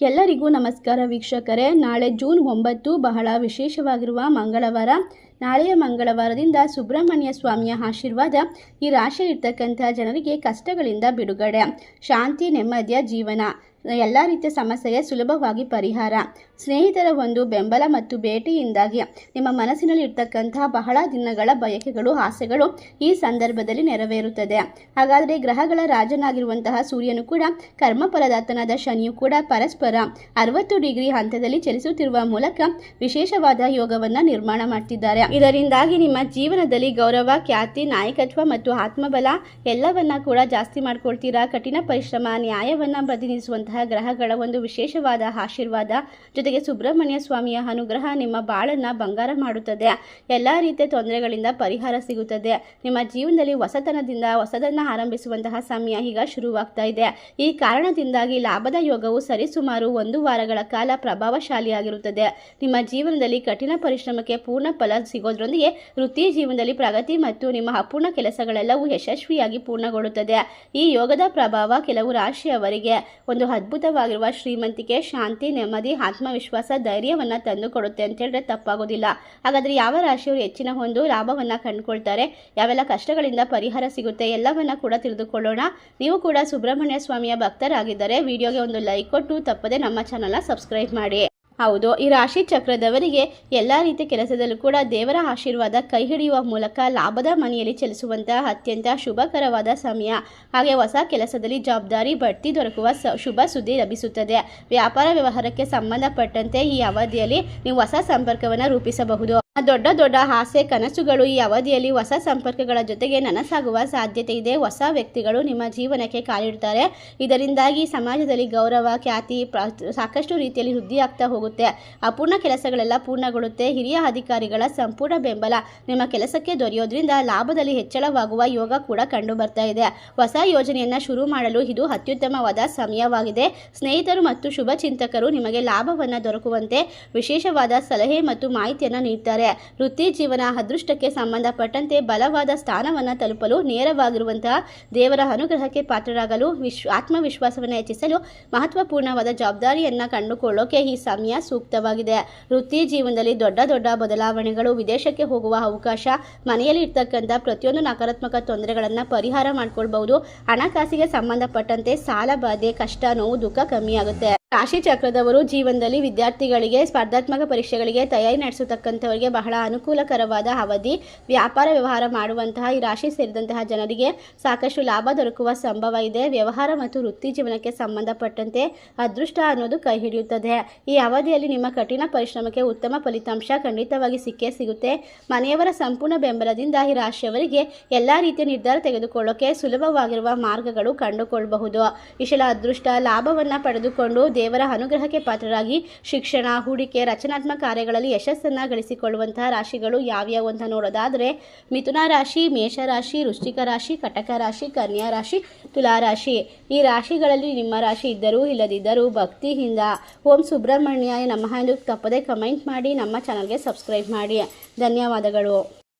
ಎಲ್ಲರಿಗೂ ನಮಸ್ಕಾರ ವೀಕ್ಷಕರೇ. ನಾಳೆ ಜೂನ್ 9 ಬಹಳ ವಿಶೇಷವಾಗಿರುವ ಮಂಗಳವಾರ. ನಾಳೆಯ ಮಂಗಳವಾರದಿಂದ ಸುಬ್ರಹ್ಮಣ್ಯ ಸ್ವಾಮಿಯ ಆಶೀರ್ವಾದ ಈ ರಾಶಿಯಲ್ಲಿರ್ತಕ್ಕಂಥ ಜನರಿಗೆ ಕಷ್ಟಗಳಿಂದ ಬಿಡುಗಡೆ, ಶಾಂತಿ, ನೆಮ್ಮದಿಯ ಜೀವನ, ಎಲ್ಲ ರೀತಿಯ ಸಮಸ್ಯೆಯ ಸುಲಭವಾಗಿ ಪರಿಹಾರ, ಸ್ನೇಹಿತರ ಒಂದು ಬೆಂಬಲ ಮತ್ತು ಭೇಟಿಯಿಂದಾಗಿ ನಿಮ್ಮ ಮನಸ್ಸಿನಲ್ಲಿ ಇರ್ತಕ್ಕಂಥ ಬಹಳ ದಿನಗಳ ಬಯಕೆಗಳು, ಆಸೆಗಳು ಈ ಸಂದರ್ಭದಲ್ಲಿ ನೆರವೇರುತ್ತದೆ. ಹಾಗಾದರೆ ಗ್ರಹಗಳ ರಾಜನಾಗಿರುವಂತಹ ಸೂರ್ಯನು ಕೂಡ ಕರ್ಮಫಲದಾತನಾದ ಶನಿಯು ಕೂಡ ಪರಸ್ಪರ 60 ಡಿಗ್ರಿ ಹಂತದಲ್ಲಿ ಚಲಿಸುತ್ತಿರುವ ಮೂಲಕ ವಿಶೇಷವಾದ ಯೋಗವನ್ನು ನಿರ್ಮಾಣ ಮಾಡ್ತಿದ್ದಾರೆ. ಇದರಿಂದಾಗಿ ನಿಮ್ಮ ಜೀವನದಲ್ಲಿ ಗೌರವ, ಖ್ಯಾತಿ, ನಾಯಕತ್ವ ಮತ್ತು ಆತ್ಮಬಲ ಎಲ್ಲವನ್ನ ಕೂಡ ಜಾಸ್ತಿ ಮಾಡ್ಕೊಳ್ತೀರಾ. ಕಠಿಣ ಪರಿಶ್ರಮ, ನ್ಯಾಯವನ್ನು ಪ್ರತಿನಿಧಿಸುವಂತಹ ಗ್ರಹಗಳ ಒಂದು ವಿಶೇಷವಾದ ಆಶೀರ್ವಾದ ಜೊತೆಗೆ ಸುಬ್ರಹ್ಮಣ್ಯ ಸ್ವಾಮಿಯ ಅನುಗ್ರಹ ನಿಮ್ಮ ಬಾಳನ್ನ ಬಂಗಾರ ಮಾಡುತ್ತದೆ. ಎಲ್ಲ ರೀತಿಯ ತೊಂದರೆಗಳಿಂದ ಪರಿಹಾರ ಸಿಗುತ್ತದೆ. ನಿಮ್ಮ ಜೀವನದಲ್ಲಿ ಹೊಸದನ್ನ ಆರಂಭಿಸುವಂತಹ ಸಮಯ ಈಗ ಶುರುವಾಗ್ತಾ ಇದೆ. ಈ ಕಾರಣದಿಂದಾಗಿ ಲಾಭದ ಯೋಗವು ಸರಿಸುಮಾರು 1 ವಾರಗಳ ಕಾಲ ಪ್ರಭಾವಶಾಲಿಯಾಗಿರುತ್ತದೆ. ನಿಮ್ಮ ಜೀವನದಲ್ಲಿ ಕಠಿಣ ಪರಿಶ್ರಮಕ್ಕೆ ಪೂರ್ಣ ಫಲ ಸಿಗೋದ್ರೊಂದಿಗೆ ವೃತ್ತಿ ಜೀವನದಲ್ಲಿ ಪ್ರಗತಿ ಮತ್ತು ನಿಮ್ಮ ಅಪೂರ್ಣ ಕೆಲಸಗಳೆಲ್ಲವೂ ಯಶಸ್ವಿಯಾಗಿ ಪೂರ್ಣಗೊಳ್ಳುತ್ತದೆ. ಈ ಯೋಗದ ಪ್ರಭಾವ ಕೆಲವು ರಾಶಿಯವರಿಗೆ ಒಂದು ಅದ್ಭುತವಾಗಿರುವ ಶ್ರೀಮಂತಿಕೆ, ಶಾಂತಿ, ನೆಮ್ಮದಿ, ಆತ್ಮವಿಶ್ವಾಸ, ಧೈರ್ಯವನ್ನು ತಂದುಕೊಡುತ್ತೆ ಅಂತ ಹೇಳಿದ್ರೆ ತಪ್ಪಾಗೋದಿಲ್ಲ. ಹಾಗಾದರೆ ಯಾವ ರಾಶಿಯವರು ಹೆಚ್ಚಿನ ಒಂದು ಲಾಭವನ್ನು ಕಂಡುಕೊಳ್ತಾರೆ, ಯಾವೆಲ್ಲ ಕಷ್ಟಗಳಿಂದ ಪರಿಹಾರ ಸಿಗುತ್ತೆ, ಎಲ್ಲವನ್ನ ಕೂಡ ತಿಳಿದುಕೊಳ್ಳೋಣ. ನೀವು ಕೂಡ ಸುಬ್ರಹ್ಮಣ್ಯ ಸ್ವಾಮಿಯ ಭಕ್ತರಾಗಿದ್ದರೆ ವಿಡಿಯೋಗೆ ಒಂದು ಲೈಕ್ ಕೊಟ್ಟು ತಪ್ಪದೆ ನಮ್ಮ ಚಾನಲ್ನ ಸಬ್ಸ್ಕ್ರೈಬ್ ಮಾಡಿ. ಹೌದು, ಈ ರಾಶಿ ಚಕ್ರದವರಿಗೆ ಎಲ್ಲ ರೀತಿಯ ಕೆಲಸದಲ್ಲೂ ಕೂಡ ದೇವರ ಆಶೀರ್ವಾದ ಕೈ ಹಿಡಿಯುವ ಮೂಲಕ ಲಾಭದ ಮನೆಯಲ್ಲಿ ಚಲಿಸುವಂತಹ ಅತ್ಯಂತ ಶುಭಕರವಾದ ಸಮಯ. ಹಾಗೆ ಹೊಸ ಕೆಲಸದಲ್ಲಿ ಜವಾಬ್ದಾರಿ, ಬಡ್ತಿ ದೊರಕುವ ಶುಭ ಸುದ್ದಿ ಲಭಿಸುತ್ತದೆ. ವ್ಯಾಪಾರ ವ್ಯವಹಾರಕ್ಕೆ ಸಂಬಂಧಪಟ್ಟಂತೆ ಈ ಅವಧಿಯಲ್ಲಿ ನೀವು ಹೊಸ ಸಂಪರ್ಕವನ್ನು ರೂಪಿಸಬಹುದು. ದೊಡ್ಡ ಆಸೆ, ಕನಸುಗಳು ಈ ಅವಧಿಯಲ್ಲಿ ಹೊಸ ಸಂಪರ್ಕಗಳ ಜೊತೆಗೆ ನನಸಾಗುವ ಸಾಧ್ಯತೆ ಇದೆ. ಹೊಸ ವ್ಯಕ್ತಿಗಳು ನಿಮ್ಮ ಜೀವನಕ್ಕೆ ಕಾಲಿಡ್ತಾರೆ. ಇದರಿಂದಾಗಿ ಸಮಾಜದಲ್ಲಿ ಗೌರವ, ಖ್ಯಾತಿ ಸಾಕಷ್ಟು ರೀತಿಯಲ್ಲಿ ವೃದ್ಧಿಯಾಗ್ತಾ ಹೋಗುತ್ತೆ. ಅಪೂರ್ಣ ಕೆಲಸಗಳೆಲ್ಲ ಪೂರ್ಣಗೊಳ್ಳುತ್ತೆ. ಹಿರಿಯ ಅಧಿಕಾರಿಗಳ ಸಂಪೂರ್ಣ ಬೆಂಬಲ ನಿಮ್ಮ ಕೆಲಸಕ್ಕೆ ದೊರೆಯೋದ್ರಿಂದ ಲಾಭದಲ್ಲಿ ಹೆಚ್ಚಳವಾಗುವ ಯೋಗ ಕೂಡ ಕಂಡು ಬರ್ತಾ ಇದೆ. ಹೊಸ ಯೋಜನೆಯನ್ನು ಶುರು ಮಾಡಲು ಇದು ಅತ್ಯುತ್ತಮವಾದ ಸಮಯವಾಗಿದೆ. ಸ್ನೇಹಿತರು ಮತ್ತು ಶುಭ ಚಿಂತಕರು ನಿಮಗೆ ಲಾಭವನ್ನು ದೊರಕುವಂತೆ ವಿಶೇಷವಾದ ಸಲಹೆ ಮತ್ತು ಮಾಹಿತಿಯನ್ನು ನೀಡ್ತಾರೆ. ವೃತ್ತಿ ಜೀವನ, ಅದೃಷ್ಟಕ್ಕೆ ಸಂಬಂಧಪಟ್ಟಂತೆ ಬಲವಾದ ಸ್ಥಾನವನ್ನು ತಲುಪಲು, ನೇರವಾಗಿರುವಂತಹ ದೇವರ ಅನುಗ್ರಹಕ್ಕೆ ಪಾತ್ರರಾಗಲು, ಆತ್ಮವಿಶ್ವಾಸವನ್ನು ಹೆಚ್ಚಿಸಲು, ಮಹತ್ವಪೂರ್ಣವಾದ ಜವಾಬ್ದಾರಿಯನ್ನು ಕಂಡುಕೊಳ್ಳೋಕೆ ಈ ಸಮಯ ಸೂಕ್ತವಾಗಿದೆ. ವೃತ್ತಿ ಜೀವನದಲ್ಲಿ ದೊಡ್ಡ ಬದಲಾವಣೆಗಳು, ವಿದೇಶಕ್ಕೆ ಹೋಗುವ ಅವಕಾಶ, ಮನೆಯಲ್ಲಿ ಇರ್ತಕ್ಕಂಥ ಪ್ರತಿಯೊಂದು ನಕಾರಾತ್ಮಕ ತೊಂದರೆಗಳನ್ನು ಪರಿಹಾರ ಮಾಡ್ಕೊಳ್ಬಹುದು. ಹಣಕಾಸಿಗೆ ಸಂಬಂಧಪಟ್ಟಂತೆ ಸಾಲ ಬಾಧೆ, ಕಷ್ಟ, ನೋವು, ದುಃಖ ಕಮ್ಮಿಯಾಗುತ್ತೆ. ರಾಶಿ ಚಕ್ರದವರು ಜೀವನದಲ್ಲಿ ವಿದ್ಯಾರ್ಥಿಗಳಿಗೆ, ಸ್ಪರ್ಧಾತ್ಮಕ ಪರೀಕ್ಷೆಗಳಿಗೆ ತಯಾರಿ ನಡೆಸತಕ್ಕಂಥವರಿಗೆ ಬಹಳ ಅನುಕೂಲಕರವಾದ ಅವಧಿ. ವ್ಯಾಪಾರ ವ್ಯವಹಾರ ಮಾಡುವಂತಹ ಈ ರಾಶಿ ಸೇರಿದಂತಹ ಜನರಿಗೆ ಸಾಕಷ್ಟು ಲಾಭ ದೊರಕುವ ಸಂಭವ ಇದೆ. ವ್ಯವಹಾರ ಮತ್ತು ವೃತ್ತಿ ಜೀವನಕ್ಕೆ ಸಂಬಂಧಪಟ್ಟಂತೆ ಅದೃಷ್ಟ ಅನ್ನೋದು ಕೈ ಹಿಡಿಯುತ್ತದೆ. ಈ ಅವಧಿಯಲ್ಲಿ ನಿಮ್ಮ ಕಠಿಣ ಪರಿಶ್ರಮಕ್ಕೆ ಉತ್ತಮ ಫಲಿತಾಂಶ ಖಂಡಿತವಾಗಿ ಸಿಕ್ಕೇ ಸಿಗುತ್ತೆ. ಮನೆಯವರ ಸಂಪೂರ್ಣ ಬೆಂಬಲದಿಂದ ಈ ರಾಶಿಯವರಿಗೆ ಎಲ್ಲ ರೀತಿಯ ನಿರ್ಧಾರ ತೆಗೆದುಕೊಳ್ಳೋಕೆ ಸುಲಭವಾಗಿರುವ ಮಾರ್ಗಗಳು ಕಂಡುಕೊಳ್ಳಬಹುದು. ಇಷ್ಟೆಲ್ಲ ಅದೃಷ್ಟ ಲಾಭವನ್ನು ಪಡೆದುಕೊಂಡು ದೇವರ ಅನುಗ್ರಹಕ್ಕೆ ಪಾತ್ರರಾಗಿ ಶಿಕ್ಷಣ, ಹೂಡಿಕೆ, ರಚನಾತ್ಮಕ ಕಾರ್ಯಗಳಲ್ಲಿ ಯಶಸ್ಸನ್ನು ಗಳಿಸಿಕೊಳ್ಳುವಂತಹ ರಾಶಿಗಳು ಯಾವ್ಯಾವು ಅಂತ ನೋಡೋದಾದರೆ ಮಿಥುನ ರಾಶಿ, ಮೇಷರಾಶಿ, ವೃಶ್ಚಿಕ ರಾಶಿ, ಕಟಕ ರಾಶಿ, ಕನ್ಯಾ ರಾಶಿ, ತುಲಾ ರಾಶಿ. ಈ ರಾಶಿಗಳಲ್ಲಿ ನಿಮ್ಮ ರಾಶಿ ಇದ್ದರೂ ಇಲ್ಲದಿದ್ದರೂ ಭಕ್ತಿಯಿಂದ ಓಂ ಸುಬ್ರಹ್ಮಣ್ಯಾಯ ನಮಃ ಎಂದು ತಪ್ಪದೆ ಕಮೆಂಟ್ ಮಾಡಿ ನಮ್ಮ ಚಾನಲ್ಗೆ ಸಬ್ಸ್ಕ್ರೈಬ್ ಮಾಡಿ. ಧನ್ಯವಾದಗಳು.